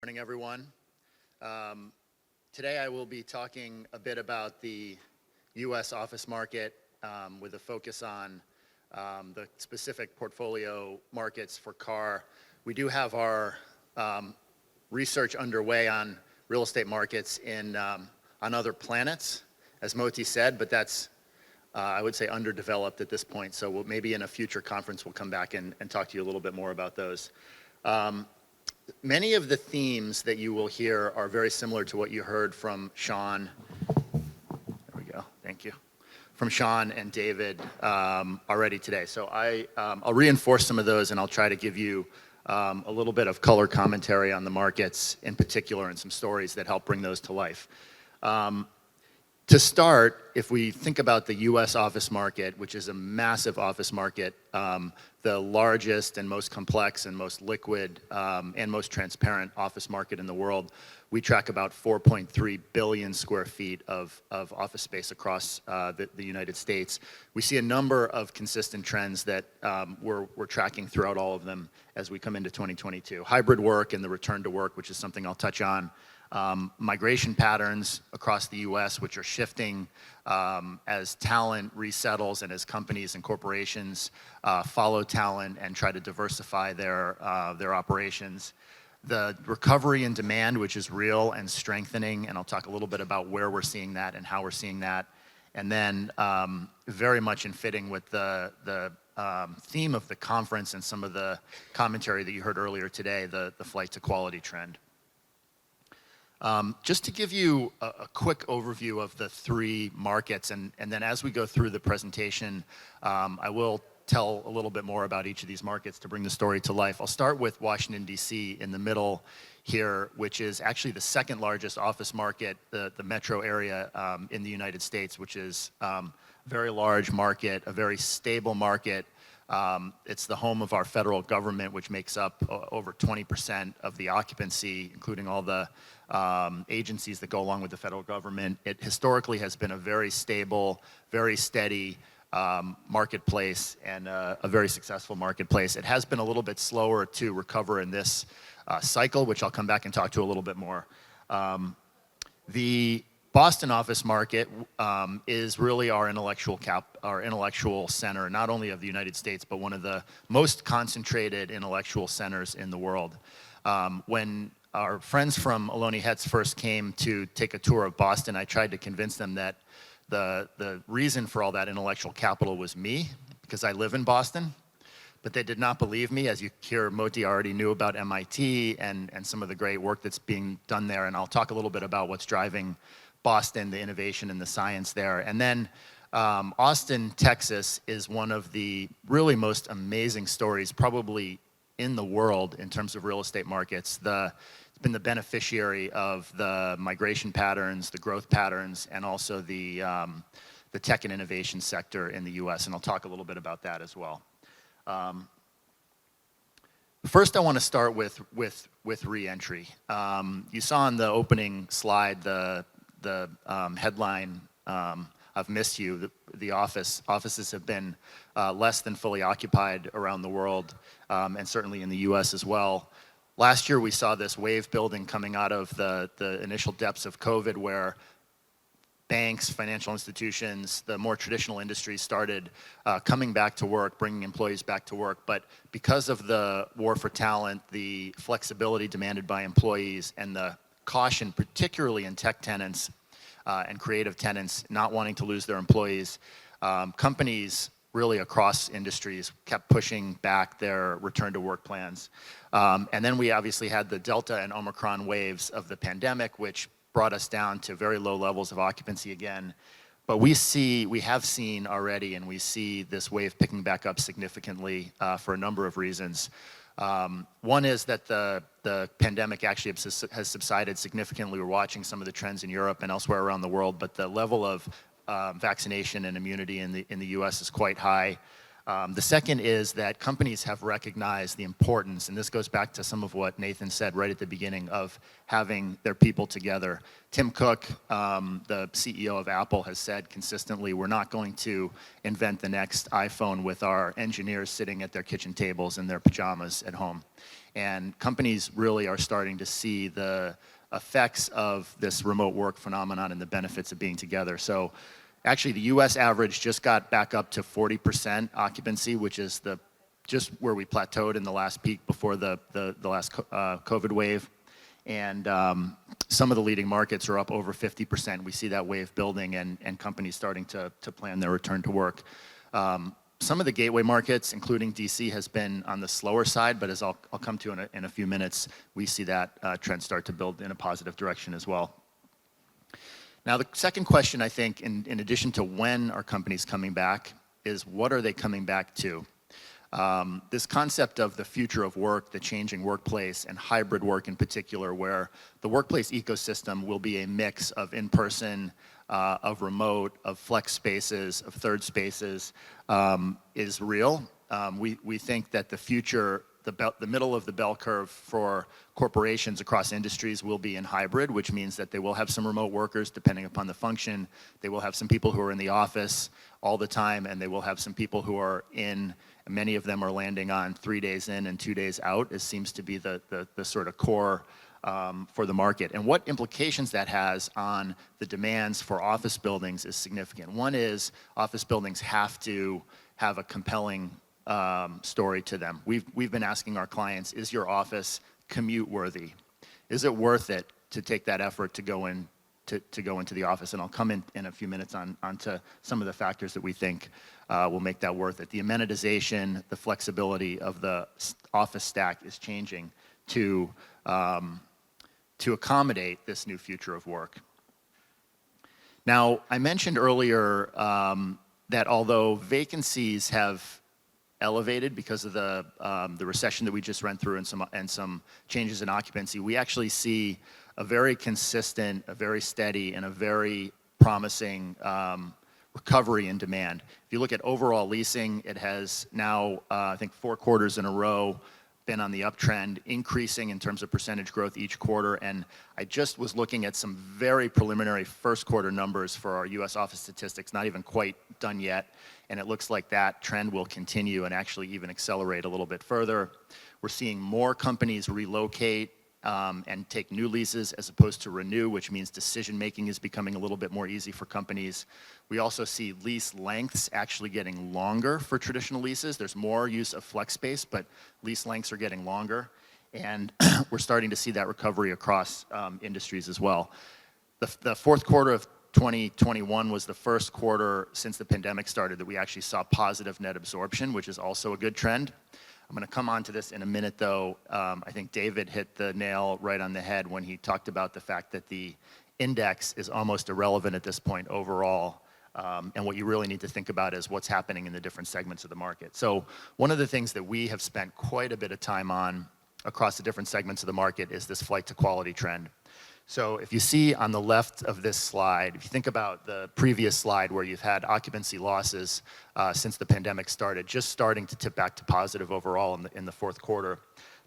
Morning, everyone. Today I will be talking a bit about the U.S. office market with a focus on the specific portfolio markets for CAR. We do have our research underway on real estate markets on other planets, as Moti said, but that's, I would say, underdeveloped at this point. So maybe in a future conference we'll come back and talk to you a little bit more about those. Many of the themes that you will hear are very similar to what you heard from Sean. There we go, thank you. From Sean and David already today. So I'll reinforce some of those and I'll try to give you a little bit of color commentary on the markets in particular and some stories that help bring those to life. To start, if we think about the U.S. office market, which is a massive office market, the largest and most complex and most liquid and most transparent office market in the world, we track about 4.3 billion square feet of office space across the United States. We see a number of consistent trends that we're tracking throughout all of them as we come into 2022. Hybrid work and the return to work, which is something I'll touch on. Migration patterns across the U.S., which are shifting as talent resettles and as companies and corporations follow talent and try to diversify their operations. The recovery in demand, which is real and strengthening, and I'll talk a little bit about where we're seeing that and how we're seeing that. And then very much in fitting with the theme of the conference and some of the commentary that you heard earlier today, the flight to quality trend. Just to give you a quick overview of the three markets, and then as we go through the presentation, I will tell a little bit more about each of these markets to bring the story to life. I'll start with Washington, D.C. in the middle here, which is actually the second largest office market, the metro area in the United States, which is a very large market, a very stable market. It's the home of our federal government, which makes up over 20% of the occupancy, including all the agencies that go along with the federal government. It historically has been a very stable, very steady marketplace and a very successful marketplace. It has been a little bit slower to recover in this cycle, which I'll come back and talk to a little bit more. The Boston office market is really our intellectual center, not only of the United States, but one of the most concentrated intellectual centers in the world. When our friends from Alony Hetz first came to take a tour of Boston, I tried to convince them that the reason for all that intellectual capital was me, because I live in Boston. But they did not believe me. As you hear, Moti already knew about MIT and some of the great work that's being done there, and I'll talk a little bit about what's driving Boston, the innovation and the science there. And then Austin, Texas is one of the really most amazing stories probably in the world in terms of real estate markets. It's been the beneficiary of the migration patterns, the growth patterns, and also the tech and innovation sector in the US, and I'll talk a little bit about that as well. First, I want to start with re-entry. You saw on the opening slide the headline, "I've missed you." The offices have been less than fully occupied around the world, and certainly in the U.S. as well. Last year, we saw this wave building coming out of the initial depths of COVID, where banks, financial institutions, the more traditional industries started coming back to work, bringing employees back to work. But because of the war for talent, the flexibility demanded by employees, and the caution, particularly in tech tenants and creative tenants not wanting to lose their employees, companies really across industries kept pushing back their return to work plans. And then we obviously had the Delta and Omicron waves of the pandemic, which brought us down to very low levels of occupancy again. But we have seen already, and we see this wave picking back up significantly for a number of reasons. One is that the pandemic actually has subsided significantly. We're watching some of the trends in Europe and elsewhere around the world, but the level of vaccination and immunity in the U.S. is quite high. The second is that companies have recognized the importance, and this goes back to some of what Nathan said right at the beginning, of having their people together. Tim Cook, the CEO of Apple, has said consistently, we're not going to invent the next iPhone with our engineers sitting at their kitchen tables in their pajamas at home. And companies really are starting to see the effects of this remote work phenomenon and the benefits of being together. So actually, the US average just got back up to 40% occupancy, which is just where we plateaued in the last peak before the last COVID wave. And some of the leading markets are up over 50%. We see that wave building and companies starting to plan their return to work. Some of the gateway markets, including DC, has been on the slower side, but as I'll come to in a few minutes, we see that trend start to build in a positive direction as well. Now, the second question, I think, in addition to when are companies coming back, is what are they coming back to? This concept of the future of work, the changing workplace, and hybrid work in particular, where the workplace ecosystem will be a mix of in-person, of remote, of flex spaces, of third spaces, is real. We think that the future, the middle of the bell curve for corporations across industries will be in hybrid, which means that they will have some remote workers depending upon the function. They will have some people who are in the office all the time, and they will have some people who are many of them are landing on 3 days in and 2 days out. It seems to be the sort of core for the market. And what implications that has on the demands for office buildings is significant. One is office buildings have to have a compelling story to them. We've been asking our clients, is your office commute worthy? Is it worth it to take that effort to go into the office? And I'll come in a few minutes onto some of the factors that we think will make that worth it. The amenitization, the flexibility of the office stack is changing to accommodate this new future of work. Now, I mentioned earlier that although vacancies have elevated because of the recession that we just ran through and some changes in occupancy, we actually see a very consistent, a very steady, and a very promising recovery in demand. If you look at overall leasing, it has now, I think, 4 quarters in a row been on the uptrend, increasing in terms of percentage growth each quarter. And I just was looking at some very preliminary first quarter numbers for our US office statistics, not even quite done yet. And it looks like that trend will continue and actually even accelerate a little bit further. We're seeing more companies relocate and take new leases as opposed to renew, which means decision-making is becoming a little bit more easy for companies. We also see lease lengths actually getting longer for traditional leases. There's more use of flex space, but lease lengths are getting longer. And we're starting to see that recovery across industries as well. The fourth quarter of 2021 was the first quarter since the pandemic started that we actually saw positive net absorption, which is also a good trend. I'm going to come on to this in a minute, though. I think David hit the nail right on the head when he talked about the fact that the index is almost irrelevant at this point overall. And what you really need to think about is what's happening in the different segments of the market. So one of the things that we have spent quite a bit of time on across the different segments of the market is this flight to quality trend. So if you see on the left of this slide, if you think about the previous slide where you've had occupancy losses since the pandemic started, just starting to tip back to positive overall in the fourth quarter.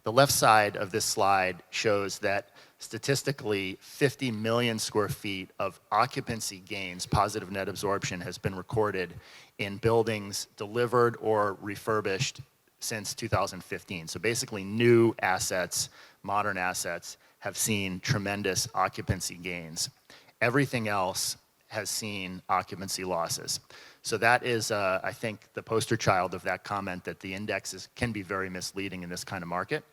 The left side of this slide shows that statistically 50 million square feet of occupancy gains, positive net absorption, has been recorded in buildings delivered or refurbished since 2015. So basically new assets, modern assets, have seen tremendous occupancy gains. Everything else has seen occupancy losses. So that is, I think, the poster child of that comment that the indexes can be very misleading in this kind of market.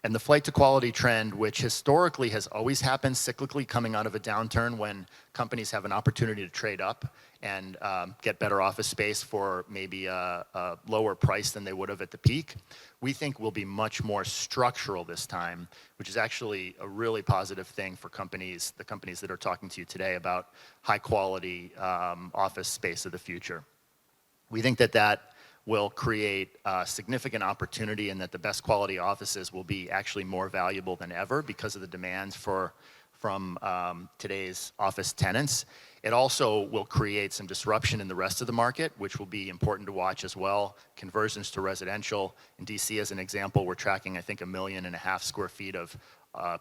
And the flight to quality trend, which historically has always happened cyclically coming out of a downturn when companies have an opportunity to trade up and get better office space for maybe a lower price than they would have at the peak, we think will be much more structural this time, which is actually a really positive thing for companies, the companies that are talking to you today about high quality office space of the future. We think that will create significant opportunity and that the best quality offices will be actually more valuable than ever because of the demands for from today's office tenants. It also will create some disruption in the rest of the market, which will be important to watch as well. Conversions to residential. In DC, as an example, we're tracking, I think, 1.5 million square feet of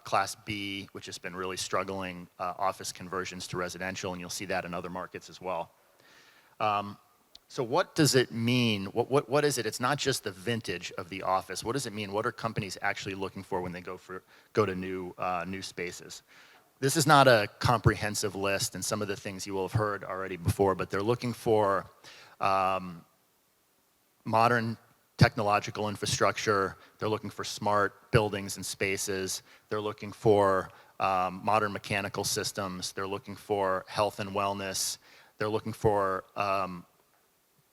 Class B, which has been really struggling, office conversions to residential, and you'll see that in other markets as well. So what does it mean? What is it? It's not just the vintage of the office. What does it mean? What are companies actually looking for when they go to new spaces? This is not a comprehensive list, and some of the things you will have heard already before, but they're looking for modern technological infrastructure. They're looking for smart buildings and spaces. They're looking for modern mechanical systems. They're looking for health and wellness. They're looking for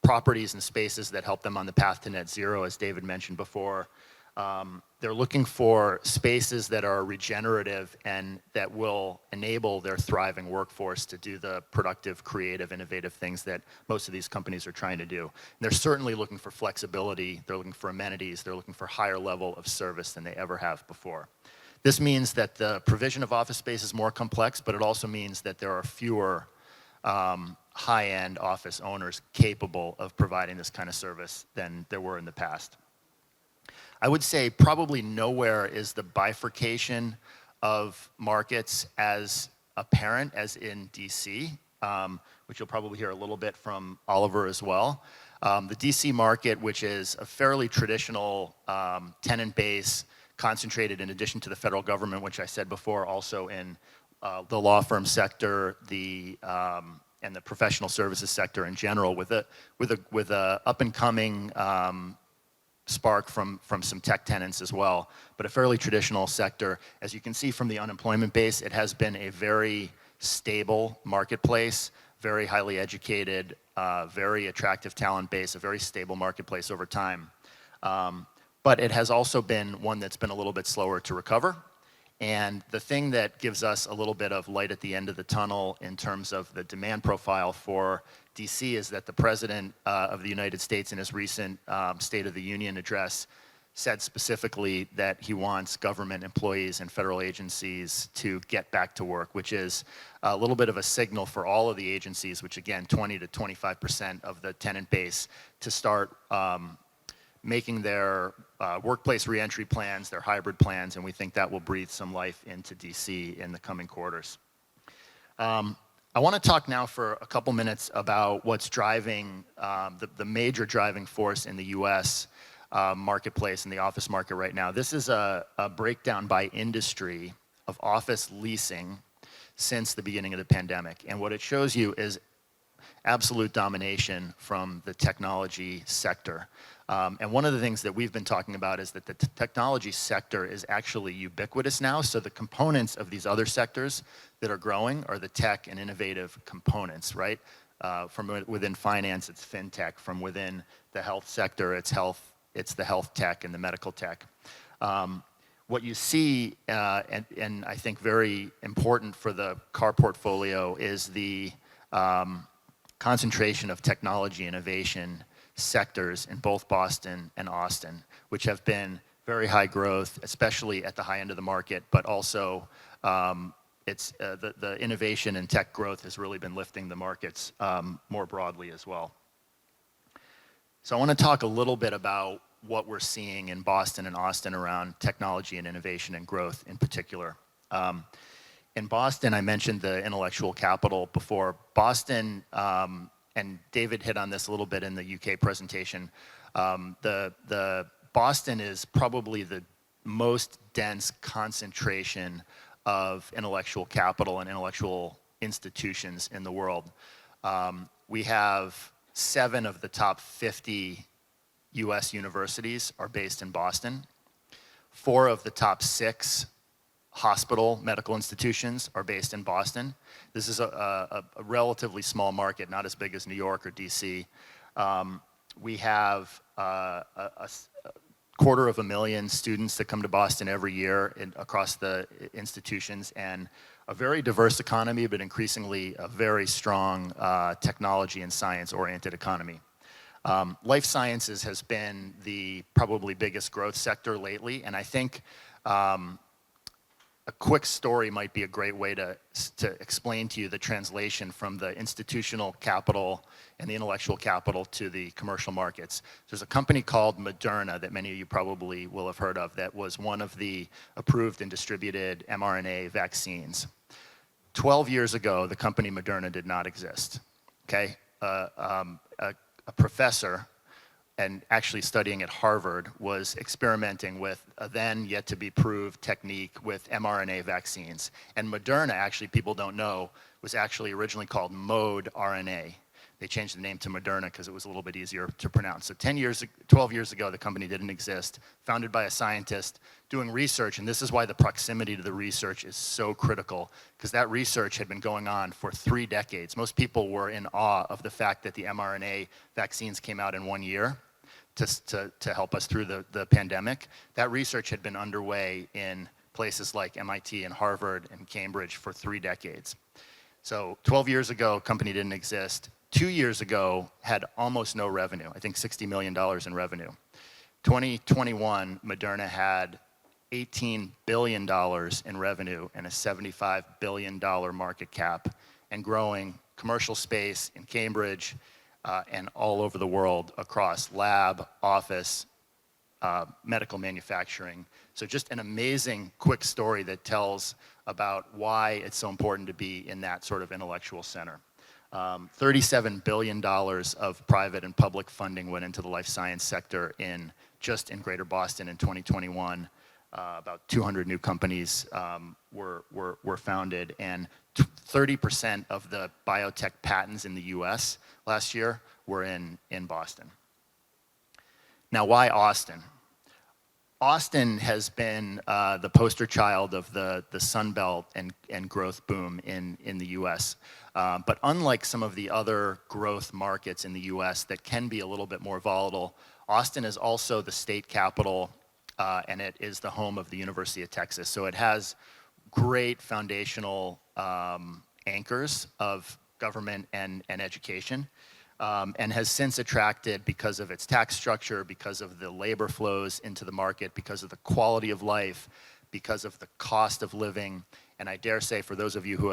properties and spaces that help them on the path to net zero, as David mentioned before. They're looking for spaces that are regenerative and that will enable their thriving workforce to do the productive, creative, innovative things that most of these companies are trying to do. And they're certainly looking for flexibility. They're looking for amenities. They're looking for higher level of service than they ever have before. This means that the provision of office space is more complex, but it also means that there are fewer high-end office owners capable of providing this kind of service than there were in the past. I would say probably nowhere is the bifurcation of markets as apparent as in DC, which you'll probably hear a little bit from Oliver as well. The DC market, which is a fairly traditional tenant base, concentrated in addition to the federal government, which I said before, also in the law firm sector, and the professional services sector in general, with a up and coming spark from some tech tenants as well, but a fairly traditional sector. As you can see from the unemployment base, it has been a very stable marketplace, very highly educated, very attractive talent base, a very stable marketplace over time. But it has also been one that's been a little bit slower to recover. And the thing that gives us a little bit of light at the end of the tunnel in terms of the demand profile for DC is that the President of the United States in his recent State of the Union address said specifically that he wants government employees and federal agencies to get back to work, which is a little bit of a signal for all of the agencies, which again, 20 to 25% of the tenant base, to start making their workplace reentry plans, their hybrid plans, and we think that will breathe some life into DC in the coming quarters. I want to talk now for a couple minutes about what's driving the major driving force in the US marketplace and the office market right now. This is a breakdown by industry of office leasing since the beginning of the pandemic. And what it shows you is absolute domination from the technology sector. And one of the things that we've been talking about is that the technology sector is actually ubiquitous now. So the components of these other sectors that are growing are the tech and innovative components, right? From within finance, it's fintech. From within the health sector, it's the health tech and the medical tech. What you see, and I think very important for the car portfolio, is the concentration of technology innovation sectors in both Boston and Austin, which have been very high growth, especially at the high end of the market, but also the innovation and tech growth has really been lifting the markets more broadly as well. So I want to talk a little bit about what we're seeing in Boston and Austin around technology and innovation and growth in particular. In Boston, I mentioned the intellectual capital before. Boston, and David hit on this a little bit in the UK presentation, the Boston is probably the most dense concentration of intellectual capital and intellectual institutions in the world. We have 7 of the top 50 US universities are based in Boston. 4 of the top 6 hospital medical institutions are based in Boston. This is a relatively small market, not as big as New York or DC. We have a 250,000 students that come to Boston every year across the institutions, and a very diverse economy, but increasingly a very strong technology and science-oriented economy. Life sciences has been the probably biggest growth sector lately, and I think a quick story might be a great way to explain to you the translation from the institutional capital and the intellectual capital to the commercial markets. There's a company called Moderna that many of you probably will have heard of that was one of the approved and distributed mRNA vaccines. 12 years ago, the company Moderna did not exist, okay? A professor, and actually studying at Harvard, was experimenting with a then yet to be proved technique with mRNA vaccines. And Moderna, actually, people don't know, was actually originally called Mode RNA. They changed the name to Moderna because it was a little bit easier to pronounce. So 12 years ago, the company didn't exist, founded by a scientist doing research, and this is why the proximity to the research is so critical, because that research had been going on for 3 decades. Most people were in awe of the fact that the mRNA vaccines came out in 1 year to help us through the pandemic. That research had been underway in places like MIT and Harvard and Cambridge for 3 decades. So 12 years ago, company didn't exist. 2 years ago, had almost no revenue, I think $60 million in revenue. 2021, Moderna had $18 billion in revenue and a $75 billion market cap, and growing commercial space in Cambridge and all over the world across lab, office, medical manufacturing. So just an amazing quick story that tells about why it's so important to be in that sort of intellectual center. $37 billion of private and public funding went into the life science sector just in Greater Boston in 2021. About 200 new companies were founded, and 30% of the biotech patents in the US last year were in Boston. Now, why Austin? Austin has been the poster child of the Sun Belt and growth boom in the US. But unlike some of the other growth markets in the US that can be a little bit more volatile, Austin is also the state capital and it is the home of the University of Texas. So it has great foundational anchors of government and education. And has since attracted, because of its tax structure, because of the labor flows into the market, because of the quality of life, because of the cost of living, and I dare say for those of you who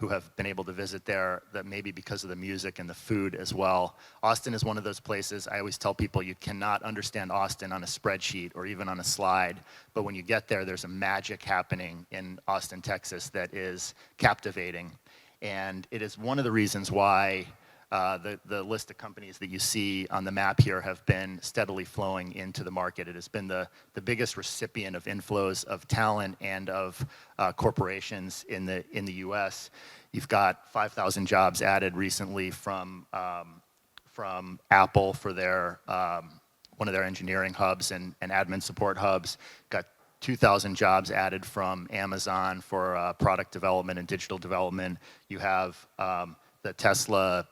have been able to visit there, that maybe because of the music and the food as well. Austin is one of those places, I always tell people, you cannot understand Austin on a spreadsheet or even on a slide, but when you get there, there's a magic happening in Austin, Texas that is captivating. And it is one of the reasons why the list of companies that you see on the map here have been steadily flowing into the market. It has been the biggest recipient of inflows of talent and of corporations in the US. You've got 5,000 jobs added recently from Apple for their one of their engineering hubs and admin support hubs. Got 2,000 jobs added from Amazon for product development and digital development. You have the Tesla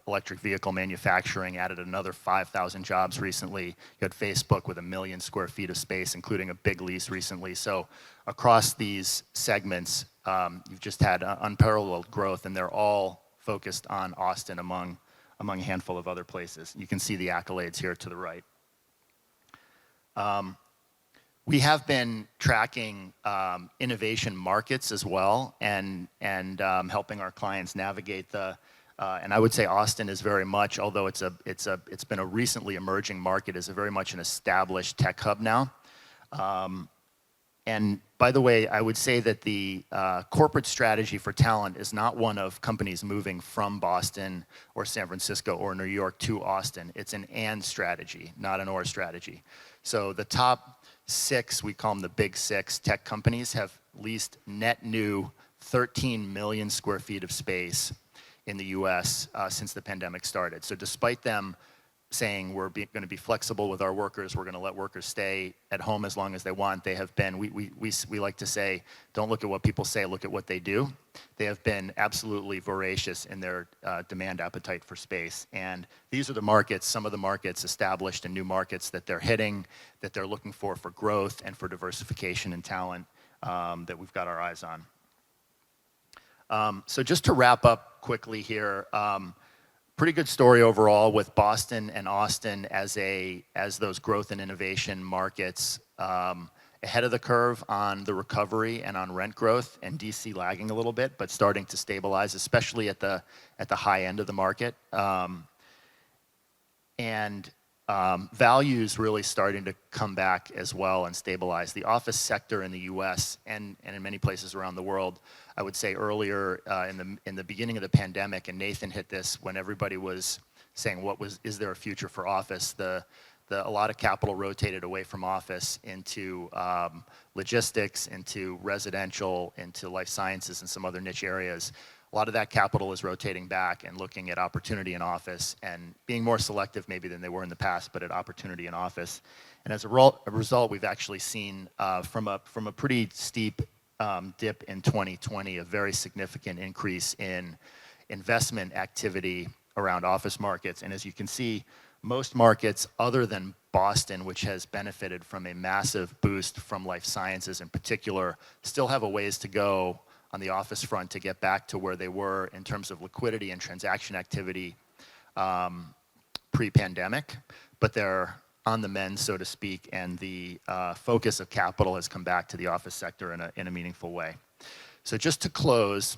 electric vehicle manufacturing added another 5,000 jobs recently. You had Facebook with 1 million square feet of space, including a big lease recently. So across these segments, you've just had unparalleled growth, and they're all focused on Austin among a handful of other places. You can see the accolades here to the right. We have been tracking innovation markets as well, and helping our clients navigate and I would say Austin is very much, although it's been a recently emerging market, is very much an established tech hub now. And by the way, I would say that the corporate strategy for talent is not one of companies moving from Boston or San Francisco or New York to Austin. It's an and strategy, not an or strategy. So the top 6, we call them the big 6 tech companies, have leased net new 13 million square feet of space in the US since the pandemic started. So despite them saying we're going to be flexible with our workers, we're going to let workers stay at home as long as they want, they have been, we like to say, don't look at what people say, look at what they do. They have been absolutely voracious in their demand appetite for space. And these are the markets, some of the markets established and new markets that they're hitting, that they're looking for growth and for diversification and talent that we've got our eyes on. So just to wrap up quickly here, pretty good story overall with Boston and Austin as those growth and innovation markets, ahead of the curve on the recovery and on rent growth, and DC lagging a little bit, but starting to stabilize, especially at the high end of the market. Values really starting to come back as well and stabilize. The office sector in the US and in many places around the world, I would say earlier in the beginning of the pandemic, and Nathan hit this when everybody was saying, is there a future for office? A lot of capital rotated away from office into logistics, into residential, into life sciences and some other niche areas. A lot of that capital is rotating back and looking at opportunity in office and being more selective maybe than they were in the past, but at opportunity in office. And as a result, we've actually seen from a pretty steep dip in 2020, a very significant increase in investment activity around office markets. And as you can see, most markets other than Boston, which has benefited from a massive boost from life sciences in particular, still have a ways to go on the office front to get back to where they were in terms of liquidity and transaction activity pre-pandemic, but they're on the mend, so to speak, and the focus of capital has come back to the office sector in a meaningful way. So just to close,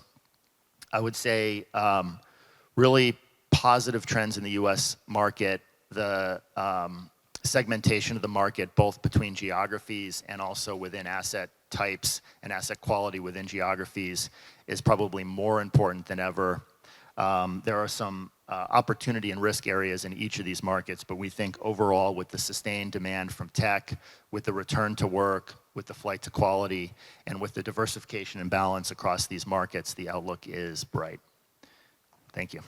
I would say really positive trends in the US market, the segmentation of the market, both between geographies and also within asset types and asset quality within geographies, is probably more important than ever. There are some opportunity and risk areas in each of these markets, but we think overall with the sustained demand from tech, with the return to work, with the flight to quality, and with the diversification and balance across these markets, the outlook is bright. Thank you.